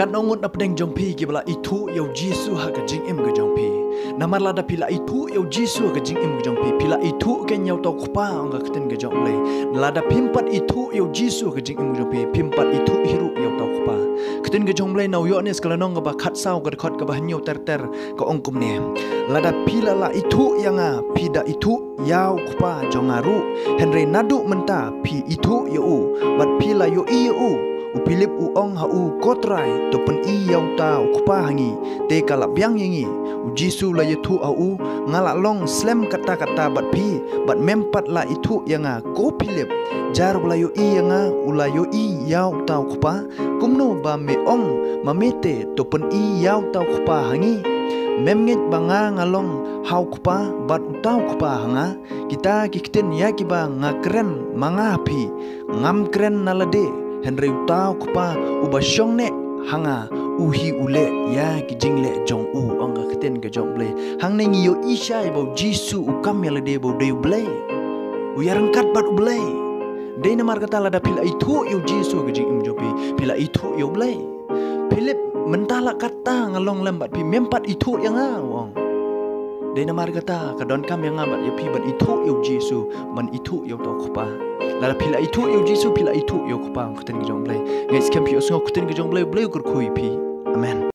Kan ongut na pedeng jongpi kibala itu yau Jisu ha ka jing im ga jongpi. Namar lada pila itu yau Jisu ga jing im ga jongpi. Pila itu ken yau tau kupa ang ga keten ga jongle. Lada pimpat itu yau Jisu ga jing im ga jongpi. Pimpat itu hiru yau tau kupa. Keten ga jongle nau yo ne skala nong ga ba khat sau ga khot ga ba hanyo ter ka ongkum ne. Lada pila la itu yang a pida itu yau kupa jongaru. Henry nadu menta pi itu yau. Bat pila yo i yau. Upilip uong ha u kotrai topen i yau tau kupa hangi te kalap yang yengi u Jisu la yetu au ngala long slam kata-kata bat pi bat mempat la itu yang a ko pilip jar la yo i yang a ula yo i yau tau kupa kumno ba me ong mamete topen i yau tau kupa hangi memngit banga ngalong hau kupa bat utau kupa hanga kita kikten ya kiba ngakren manga pi ngam kren nalade Henry utau kupa uba syong ne hanga uhi ule ya kijing le jong u angga keten ke jong ble hang ne ngiyo isya bau Jisu ukam ya lede bau de ble u yarangkat bat ble de na markata lada pila itu yo Jisu ke jing im jopi pila itu yo ble Philip mentala kata ngalong lembat pi mempat itu yang awong de na markata kadon kam yang abat ya pi ban itu yo Jisu ban itu yo tau kupa lada pila itu yo Jisu pila itu yo kupa kuten ke jong ble ngais kem pi osngo kuten ke jong ble kur kui pi amen.